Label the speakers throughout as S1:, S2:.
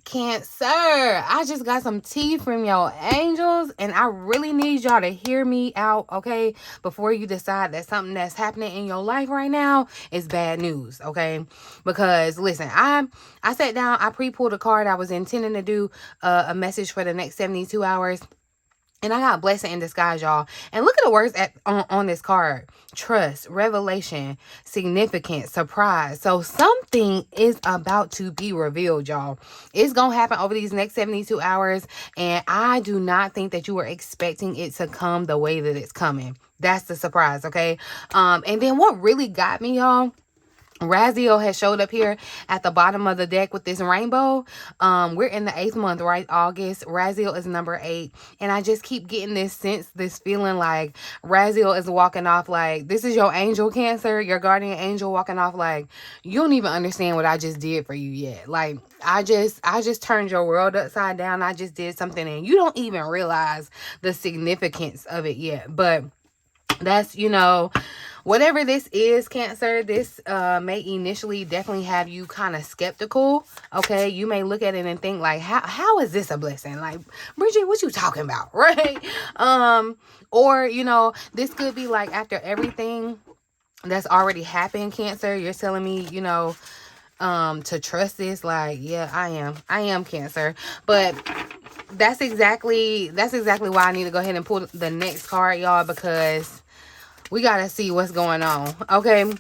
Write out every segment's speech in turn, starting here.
S1: Cancer, I just got some tea from your angels, and I really need y'all to hear me out, okay? Before you decide that something that's happening in your life right now is bad news, okay? Because listen, I sat down, I pre-pulled a card. I was intending to do a message for the next 72 hours. And I got blessing in disguise, y'all. And look at the words on this card. Trust, revelation, significance, surprise. So something is about to be revealed, y'all. It's going to happen over these next 72 hours. And I do not think that you were expecting it to come the way that it's coming. That's the surprise, okay? And then what really got me, y'all, Raziel has showed up here at the bottom of the deck with this rainbow. We're in the 8th month, right? August. Raziel is number 8. And I just keep getting this sense, this feeling like Raziel is walking off like, this is your angel, Cancer, your guardian angel walking off like, you don't even understand what I just did for you yet. Like, I just turned your world upside down. I just did something and you don't even realize the significance of it yet. But that's, you know, whatever this is, Cancer, this may initially definitely have you kind of skeptical, okay? You may look at it and think like, how is this a blessing? Like, Bridget, what you talking about, right? Or, you know, this could be like after everything that's already happened, Cancer, you're telling me, you know, to trust this. Like, yeah, I am Cancer. But that's exactly why I need to go ahead and pull the next card, y'all, because we gotta see what's going on, okay?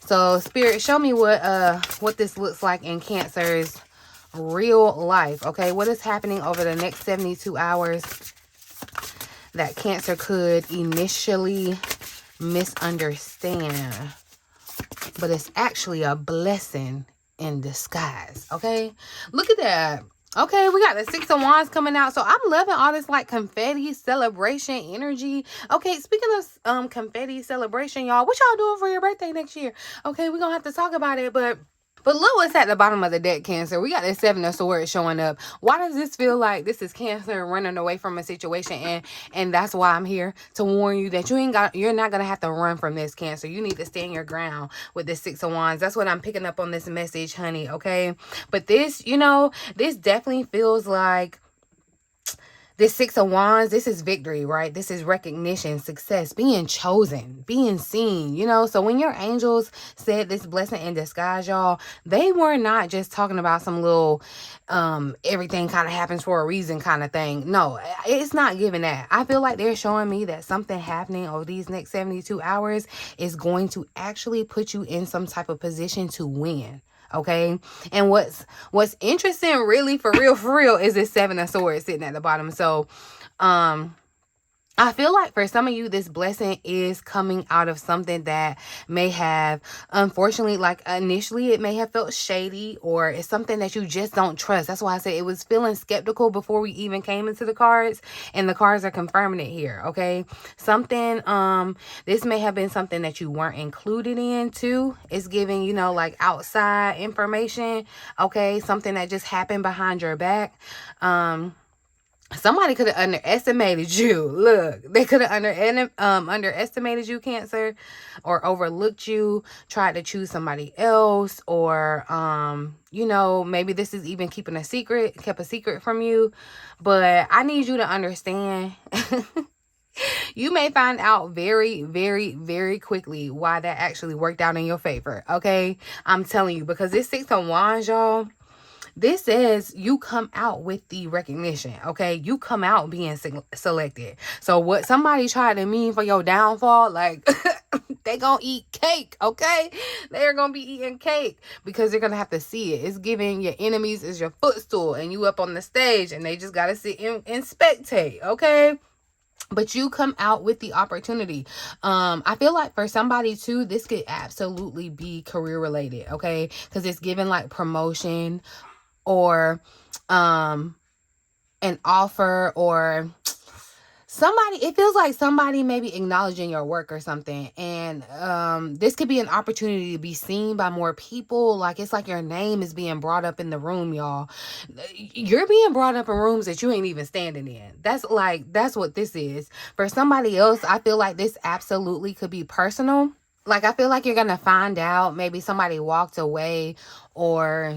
S1: So, Spirit, show me what this looks like in Cancer's real life, okay? What is happening over the next 72 hours that Cancer could initially misunderstand, but it's actually a blessing in disguise, okay? Look at that. Okay, we got the 6 of Wands coming out. So I'm loving all this like confetti celebration energy. Okay, speaking of confetti celebration, y'all, what y'all doing for your birthday next year? Okay, we're gonna have to talk about it, but look what's at the bottom of the deck, Cancer. We got the 7 of Swords showing up. Why does this feel like this is Cancer running away from a situation? And that's why I'm here to warn you that you're not gonna have to run from this, Cancer. You need to stand your ground with the 6 of Wands. That's what I'm picking up on this message, honey. Okay, but this, you know, this definitely feels like this 6 of Wands, this is victory, right? This is recognition, success, being chosen, being seen, you know? So when your angels said this blessing in disguise, y'all, they were not just talking about some little everything kind of happens for a reason kind of thing. No, it's not giving that. I feel like they're showing me that something happening over these next 72 hours is going to actually put you in some type of position to win. Okay, and what's interesting, really, for real, is this 7 of Swords sitting at the bottom. So, I feel like for some of you, this blessing is coming out of something that may have, unfortunately, like initially it may have felt shady, or it's something that you just don't trust. That's why I said it was feeling skeptical before we even came into the cards, and the cards are confirming it here, okay? Something, this may have been something that you weren't included in too. It's giving, you know, like outside information, okay? Something that just happened behind your back. Somebody could have underestimated you. Look, they could have underestimated you, Cancer, or overlooked you, tried to choose somebody else, or, you know, maybe this is even kept a secret from you. But I need you to understand, you may find out very, very, very quickly why that actually worked out in your favor, okay? I'm telling you, because this 6 of Wands, y'all, this says you come out with the recognition, okay? You come out being selected. So what somebody tried to mean for your downfall, like, they gonna eat cake, okay? They're gonna be eating cake because they're gonna have to see it. It's giving your enemies is your footstool, and you up on the stage, and they just gotta sit and spectate, okay? But you come out with the opportunity. I feel like for somebody too, this could absolutely be career related, okay? Because it's giving like promotion, or an offer, or somebody, it feels like somebody may be acknowledging your work or something. And this could be an opportunity to be seen by more people. Like, it's like your name is being brought up in the room, y'all. You're being brought up in rooms that you ain't even standing in. That's what this is. For somebody else, I feel like this absolutely could be personal. Like, I feel like you're going to find out maybe somebody walked away, or,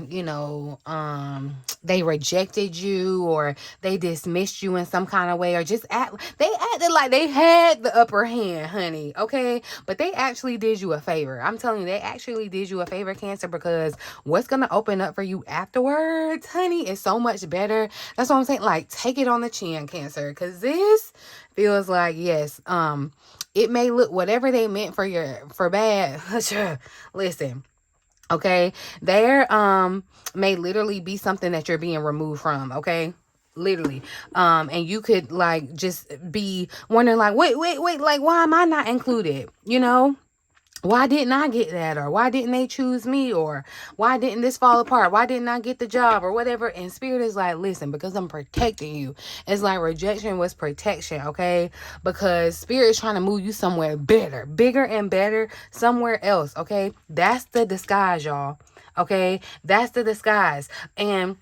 S1: they rejected you, or they dismissed you in some kind of way, or they acted like they had the upper hand, honey, okay? But they actually did you a favor. I'm telling you, they actually did you a favor, Cancer, because what's going to open up for you afterwards, honey, is so much better. That's what I'm saying. Like, take it on the chin, Cancer, because this feels like, yes, it may look whatever they meant for bad. Listen, okay, there may literally be something that you're being removed from, okay? Literally. And you could like just be wondering like, wait, like, why am I not included? Why didn't I get that? Or why didn't they choose me? Or why didn't this fall apart? Why didn't I get the job? Or whatever. And Spirit is like, listen, because I'm protecting you. It's like rejection was protection, okay? Because Spirit is trying to move you somewhere better, bigger and better, somewhere else, okay? That's the disguise, y'all. Okay? That's the disguise. And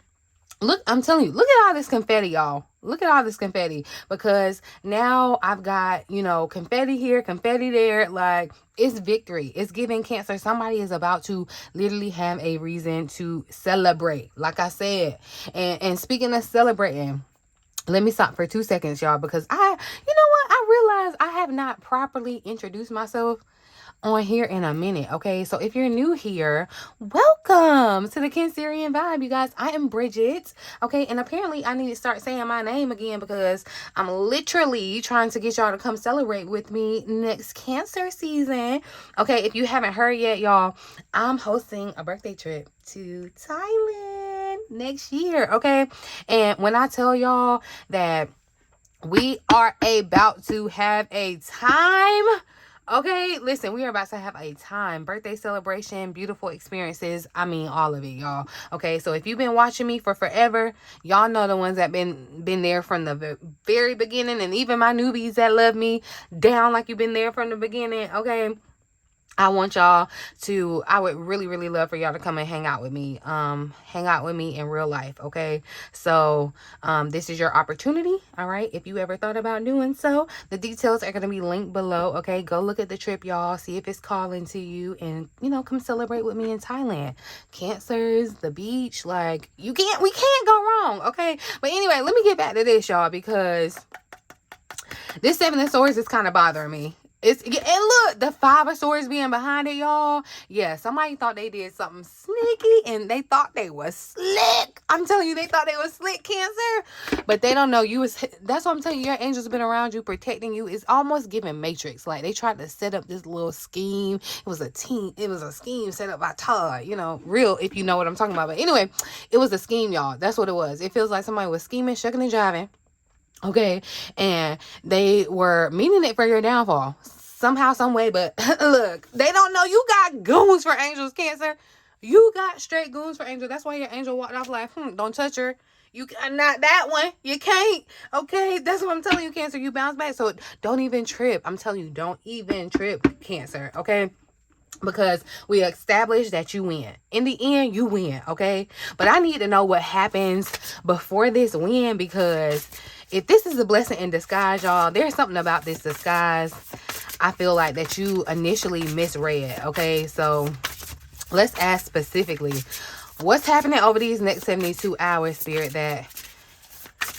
S1: look, I'm telling you, look at all this confetti, y'all. Look at all this confetti, because now I've got, confetti here, confetti there. Like, it's victory. It's giving, Cancer. Somebody is about to literally have a reason to celebrate, like I said. And speaking of celebrating, let me stop for 2 seconds, y'all, because I realize I have not properly introduced myself on here in a minute, okay? So if you're new here, welcome to the Cancerian Vibe, you guys. I am Bridget, okay? And apparently I need to start saying my name again, because I'm literally trying to get y'all to come celebrate with me next Cancer season, okay? If you haven't heard yet, y'all, I'm hosting a birthday trip to Thailand next year, okay? And when I tell y'all that we are about to have a time, okay, listen, we are about to have a time. Birthday celebration, beautiful experiences. I mean, all of it, y'all. Okay, so if you've been watching me for forever, y'all know the ones that been there from the very beginning, and even my newbies that love me down like you've been there from the beginning, okay? I would really, really love for y'all to come and hang out with me in real life, okay? So, this is your opportunity, all right? If you ever thought about doing so, the details are going to be linked below, okay? Go look at the trip, y'all, see if it's calling to you, and, come celebrate with me in Thailand. Cancers, the beach, like, we can't go wrong, okay? But anyway, let me get back to this, y'all, because this Seven of Swords is kind of bothering me. And look, the Five of Swords being behind it, y'all. Yeah, somebody thought they did something sneaky, and they thought they was slick. I'm telling you, they thought they was slick, Cancer. But they don't know that's what I'm telling you. Your angels have been around you, protecting you. It's almost giving Matrix. Like, they tried to set up this little scheme. It was a scheme set up by Todd. Real, if you know what I'm talking about. But anyway, it was a scheme, y'all. That's what it was. It feels like somebody was scheming, shucking, and jiving. Okay, and they were meaning it for your downfall somehow, some way. But look, they don't know you got goons for angels, Cancer. You got straight goons for angels. That's why your angel walked off like, don't touch her. You not that one. You can't. Okay, that's what I'm telling you, Cancer. You bounce back. So don't even trip. I'm telling you, don't even trip, Cancer. Okay. Because we established that you win. In the end, you win, okay? But I need to know what happens before this win, because if this is a blessing in disguise, y'all, there's something about this disguise I feel like that you initially misread, okay? So let's ask specifically, what's happening over these next 72 hours, Spirit, that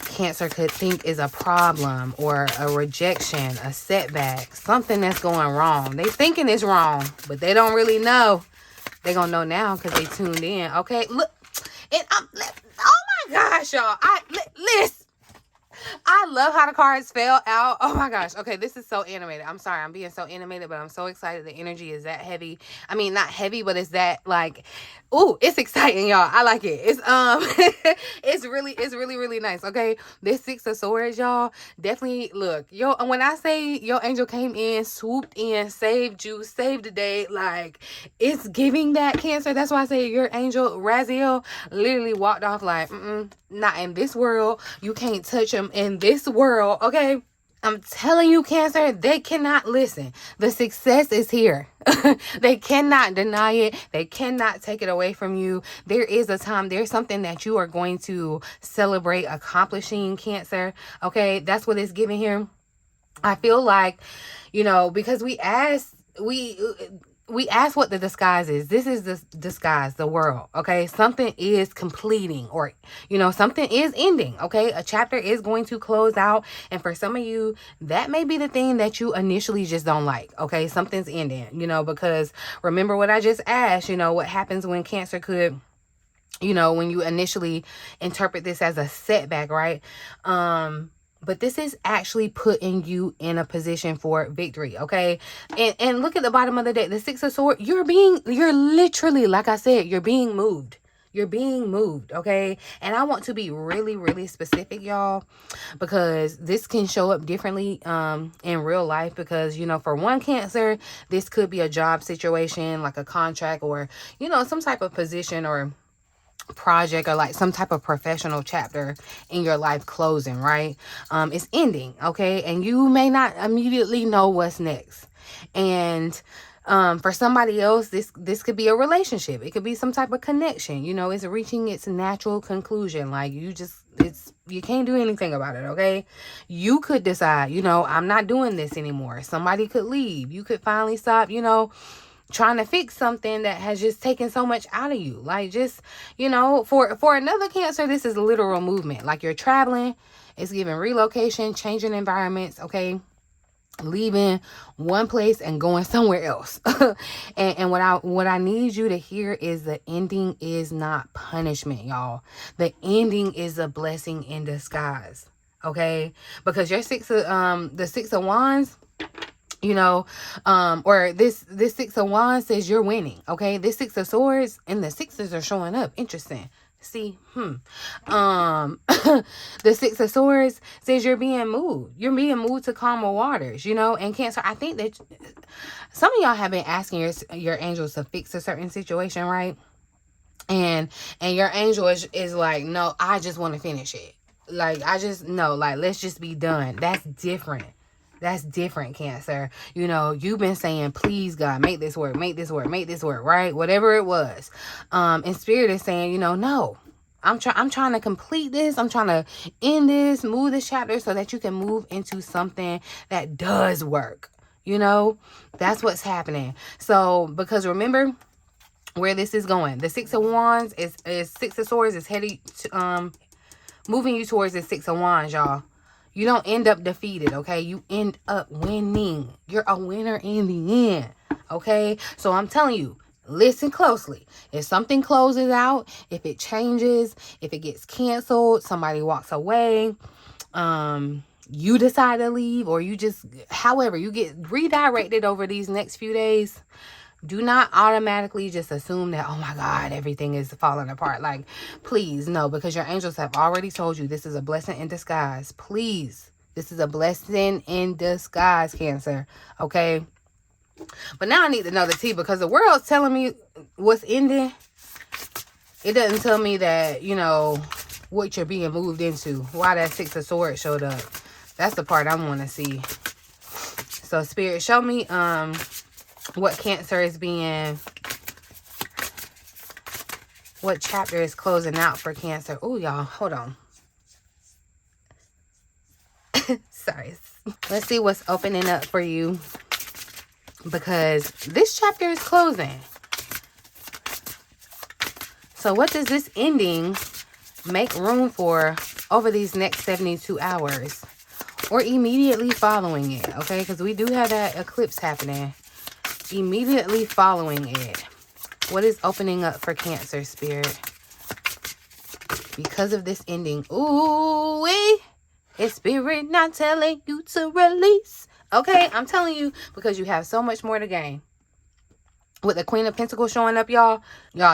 S1: Cancer could think is a problem or a rejection, a setback, something that's going wrong? They thinking it's wrong, but they don't really know. They're going to know now because they tuned in. Okay, look. And oh my gosh, y'all. Listen. I love how the cards fell out. Oh my gosh. Okay, this is so animated. I'm sorry, I'm being so animated, but I'm so excited. The energy is that heavy. I mean, not heavy, but it's that like, ooh, it's exciting, y'all. I like it. It's it's really nice. Okay, this Six of Swords, y'all, definitely look. When I say your angel came in, swooped in, saved you, saved the day, like, it's giving that, Cancer. That's why I say your angel Raziel literally walked off like, not in this world. You can't touch him in this world, okay? I'm telling you, Cancer, they cannot listen. The success is here. They cannot deny it. They cannot take it away from you. There is a time. There's something that you are going to celebrate accomplishing, Cancer. Okay, that's what it's giving here. I feel like, because we ask what the disguise is. This is the disguise, the world, okay? Something is completing, or, you know, something is ending, okay? A chapter is going to close out. And for some of you, that may be the thing that you initially just don't like, okay? Something's ending, you know, because remember what I just asked, you know, what happens when Cancer could, you know, when you initially interpret this as a setback, right? But this is actually putting you in a position for victory, okay? And look at the bottom of the deck, the Six of Swords. You're literally, like I said, you're being moved. You're being moved, okay? And I want to be really, really specific, y'all, because this can show up differently in real life. Because, you know, for one Cancer, this could be a job situation, like a contract, or, you know, some type of position or project, or like some type of professional chapter in your life closing, right? It's ending, okay? And you may not immediately know what's next. And for somebody else, this could be a relationship. It could be some type of connection. You know, it's reaching its natural conclusion. Like, you can't do anything about it, okay? You could decide, you know, I'm not doing this anymore. Somebody could leave. You could finally stop, you know, trying to fix something that has just taken so much out of you. Like, just, you know, for another Cancer, this is literal movement. Like, you're traveling. It's giving relocation, changing environments, okay? Leaving one place and going somewhere else. and what I need you to hear is the ending is not punishment, y'all. The ending is a blessing in disguise, okay? Because your the Six of Wands, you know, or this Six of Wands says you're winning, okay? This Six of Swords and the sixes are showing up. Interesting. See, the Six of Swords says you're being moved. You're being moved to calmer waters, you know. And Cancer, I think that some of y'all have been asking your angels to fix a certain situation, right? And your angel is like, no, I just want to finish it. Like, let's just be done. That's different. That's different, Cancer. You know, you've been saying, please, God, make this work, make this work, make this work, right? Whatever it was. And Spirit is saying, you know, no, I'm trying to complete this. I'm trying to end this, move this chapter so that you can move into something that does work. You know, that's what's happening. So, because remember where this is going. The Six of Wands is Six of Swords is heading to, moving you towards the Six of Wands, y'all. You don't end up defeated, okay? You end up winning. You're a winner in the end, okay? So I'm telling you, listen closely. If something closes out, if it changes, if it gets canceled, somebody walks away, you decide to leave, or you just, however, you get redirected over these next few days, do not automatically just assume that, oh my God, everything is falling apart. Like, please, no, because your angels have already told you this is a blessing in disguise. Please, this is a blessing in disguise, Cancer, okay? But now I need to know the tea, because the world's telling me what's ending. It doesn't tell me that, you know, what you're being moved into. Why that Six of Swords showed up. That's the part I want to see. So, Spirit, show me, what Cancer is being, what chapter is closing out for Cancer. Oh, y'all, hold on. Sorry. Let's see what's opening up for you, because this chapter is closing. So what does this ending make room for over these next 72 hours, or immediately following it, okay? Because we do have that eclipse happening. Immediately following it, what is opening up for Cancer, Spirit, because of this ending? Ooh, is Spirit not telling you to release? Okay, I'm telling you, because you have so much more to gain. With the Queen of Pentacles showing up, y'all,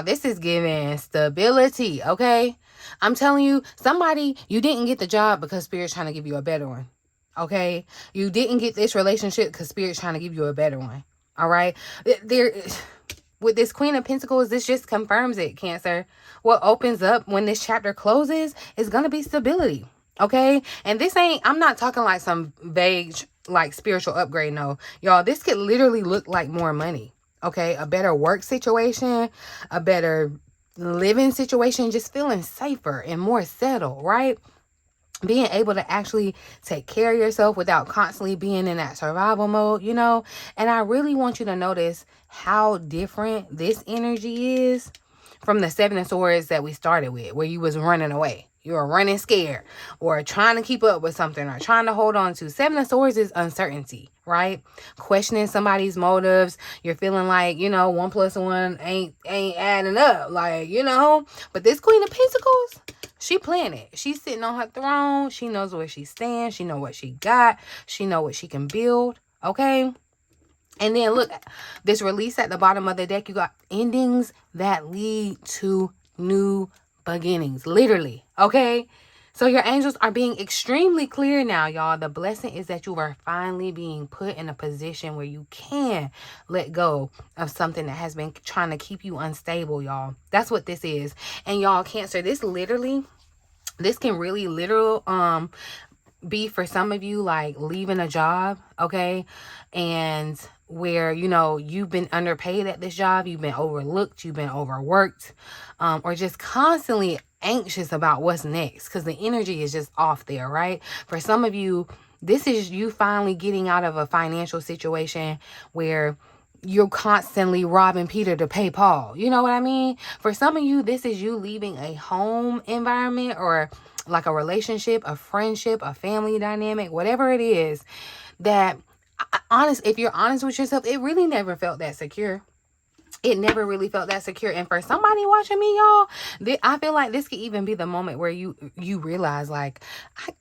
S1: this is giving stability, okay? I'm telling you, somebody, you didn't get the job because Spirit's trying to give you a better one, okay? You didn't get this relationship because Spirit's trying to give you a better one. All right. With this Queen of Pentacles, this just confirms it, Cancer. What opens up when this chapter closes is going to be stability. Okay. And this ain't, I'm not talking like some vague, like spiritual upgrade. No, y'all, this could literally look like more money. Okay. A better work situation, a better living situation, just feeling safer and more settled. Right. being able to actually take care of yourself without constantly being in that survival mode, you know. And I really want you to notice how different this energy is from the Seven of Swords that we started with, where you was running away. You were running scared or trying to keep up with something or trying to hold on to. Seven of Swords is uncertainty, right? Questioning somebody's motives. You're feeling like, you know, 1 + 1 ain't adding up, like, you know. But this Queen of Pentacles, she playing it. She's sitting on her throne. She knows where she stands. She know what she got. She know what she can build, okay? And then look, this release at the bottom of the deck, you got endings that lead to new beginnings, literally, okay? So your angels are being extremely clear now, y'all. The blessing is that you are finally being put in a position where you can let go of something that has been trying to keep you unstable, y'all. That's what this is. And y'all, Cancer, this can really literal be for some of you like leaving a job, okay? And where, you know, you've been underpaid at this job, you've been overlooked, you've been overworked, or just constantly anxious about what's next because the energy is just off there, right? For some of you, this is you finally getting out of a financial situation where you're constantly robbing Peter to pay Paul. You know what I mean? For some of you, this is you leaving a home environment or like a relationship, a friendship, a family dynamic, whatever it is that if you're honest with yourself, it really never felt that secure. It never really felt that secure. And for somebody watching me, y'all, I feel like this could even be the moment where you realize, like,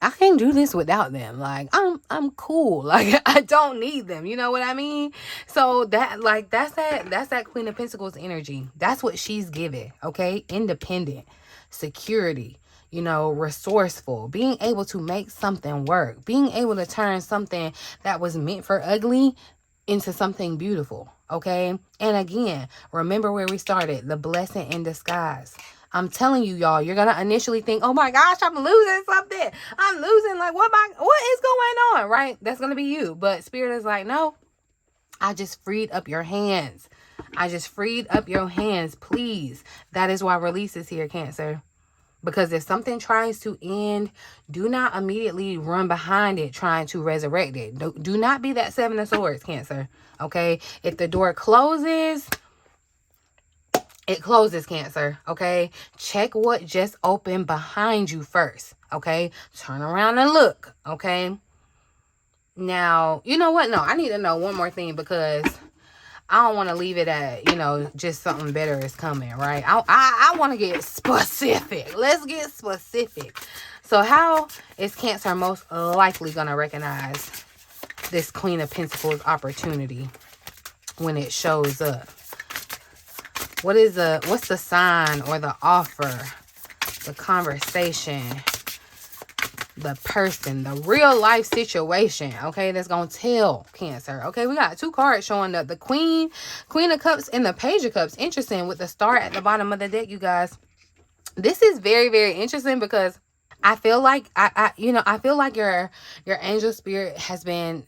S1: I can do this without them. Like, I'm cool. Like, I don't need them. You know what I mean? So that's that Queen of Pentacles energy. That's what she's giving. Okay, independent, security. You know, resourceful, being able to make something work, being able to turn something that was meant for ugly into something beautiful, okay? And again, remember where we started, the blessing in disguise. I'm telling you, y'all, you're gonna initially think, oh my gosh, I'm losing something. I'm losing, like, what is going on, right? That's gonna be you. But Spirit is like, no, I just freed up your hands. I just freed up your hands, please. That is why release is here, Cancer. Because if something tries to end, do not immediately run behind it trying to resurrect it. Do not be that Seven of Swords, Cancer. Okay? If the door closes, it closes, Cancer. Okay? Check what just opened behind you first. Okay? Turn around and look. Okay? Now, you know what? No, I need to know one more thing because I don't want to leave it at, you know, just something better is coming, right? I want to get specific. Let's get specific. So how is Cancer most likely going to recognize this Queen of Pentacles opportunity when it shows up? What's the sign or the offer, the conversation, the person, the real life situation, okay, that's gonna tell Cancer? Okay, we got 2 cards showing up, the Queen of Cups and the Page of Cups. Interesting, with the star at the bottom of the deck, you guys. This is very, very interesting because I feel like I feel like your angel spirit has been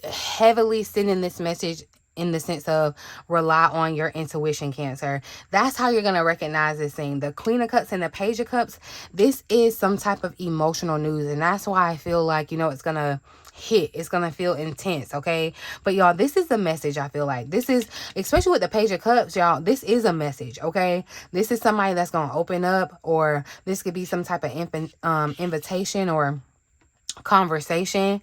S1: heavily sending this message in the sense of rely on your intuition, Cancer. That's how you're going to recognize this thing. The Queen of Cups and the Page of Cups, this is some type of emotional news. And that's why I feel like, you know, it's going to hit. It's going to feel intense, okay? But y'all, this is the message. I feel like this is, especially with the Page of Cups, y'all, this is a message, okay? This is somebody that's going to open up, or this could be some type of invitation or conversation.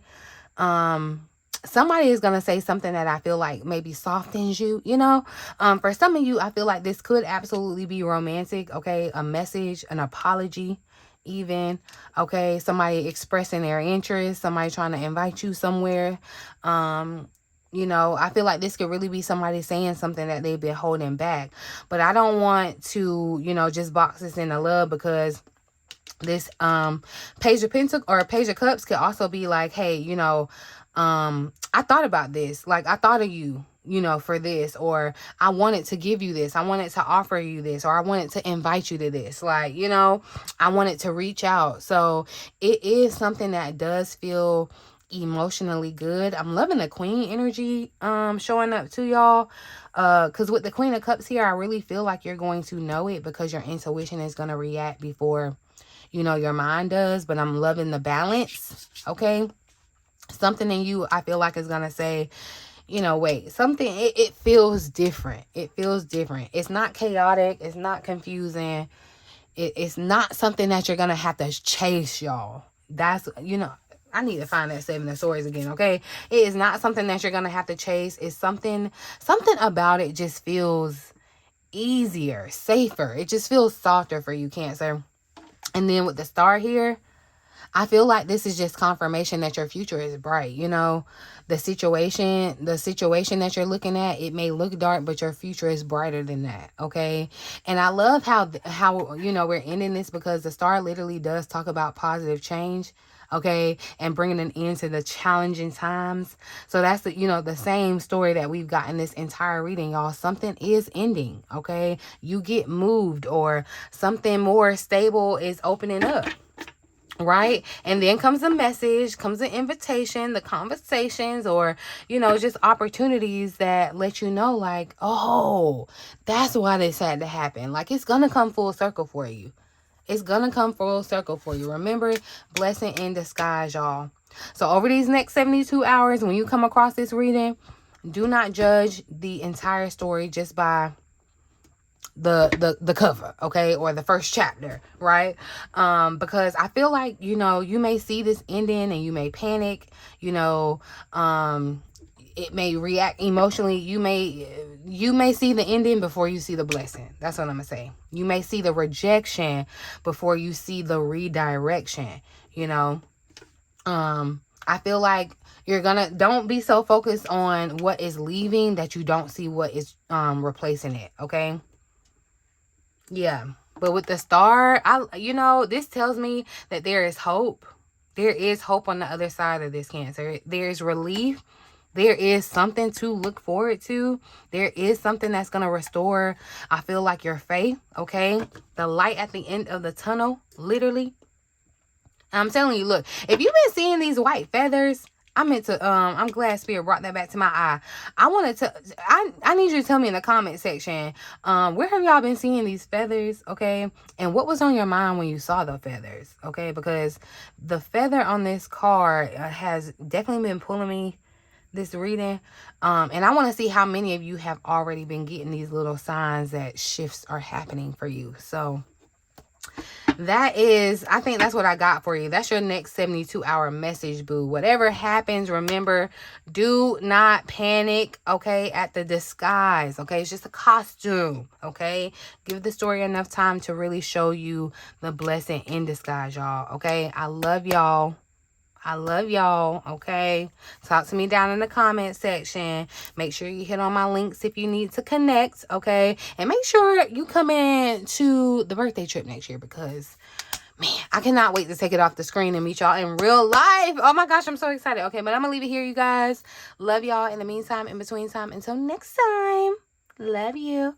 S1: Somebody is going to say something that I feel like maybe softens you, you know. For some of you, I feel like this could absolutely be romantic, okay? A message, an apology even, okay? Somebody expressing their interest, somebody trying to invite you somewhere. You know, I feel like this could really be somebody saying something that they've been holding back. But I don't want to, you know, just box this into love, because this Page of Pentacles or Page of Cups could also be like, hey, you know, I thought about this, like I thought of you, you know, for this, or I wanted to give you this, I wanted to offer you this, or I wanted to invite you to this, like, you know, I wanted to reach out. So it is something that does feel emotionally good. I'm loving the Queen energy showing up to y'all, because with the Queen of Cups here, I really feel like you're going to know it, because your intuition is going to react before you know, your mind does, but I'm loving the balance, okay? Something in you, I feel like, is going to say, you know, wait, something, it feels different. It feels different. It's not chaotic. It's not confusing. It's not something that you're going to have to chase, y'all. That's, you know, I need to find that Seven of Swords again, okay? It is not something that you're going to have to chase. It's something about it just feels easier, safer. It just feels softer for you, Cancer. And then with the star here, I feel like this is just confirmation that your future is bright. You know, the situation that you're looking at, it may look dark, but your future is brighter than that. Okay. And I love how, you know, we're ending this, because the star literally does talk about positive change. Okay. And bringing an end to the challenging times. So that's the, you know, the same story that we've gotten this entire reading, y'all. Something is ending. Okay. You get moved, or something more stable is opening up. Right? And then comes a message, comes an invitation, the conversations, or, you know, just opportunities that let you know, like, oh, that's why this had to happen. Like, it's going to come full circle for you. It's going to come full circle for you. Remember, blessing in disguise, y'all. So over these next 72 hours, when you come across this reading, do not judge the entire story just by the cover, okay, or the first chapter, right? Because I feel like, you know, you may see this ending and you may panic, you know, it may react emotionally. You may see the ending before you see the blessing. That's what I'm gonna say. You may see the rejection before you see the redirection, you know. I feel like don't be so focused on what is leaving that you don't see what is replacing it, okay? Yeah, but with the star, you know, this tells me that there is hope. There is hope on the other side of this, Cancer. There is relief. There is something to look forward to. There is something that's going to restore, I feel like, your faith, okay? The light at the end of the tunnel, literally. I'm telling you, look, if you've been seeing these white feathers, I'm glad Spirit brought that back to my eye. I need you to tell me in the comment section, where have y'all been seeing these feathers, okay? And what was on your mind when you saw the feathers, okay? Because the feather on this card has definitely been pulling me this reading. And I want to see how many of you have already been getting these little signs that shifts are happening for you. So I think that's what I got for you. That's your next 72-hour message, boo. Whatever happens, remember, do not panic, okay, at the disguise, okay? It's just a costume, okay? Give the story enough time to really show you the blessing in disguise, y'all, okay? I love y'all. I love y'all, okay? Talk to me down in the comment section. Make sure you hit on my links if you need to connect, okay? And make sure you come in to the birthday trip next year, because, man, I cannot wait to take it off the screen and meet y'all in real life. Oh, my gosh, I'm so excited. Okay, but I'm going to leave it here, you guys. Love y'all in the meantime, in between time. Until next time, love you.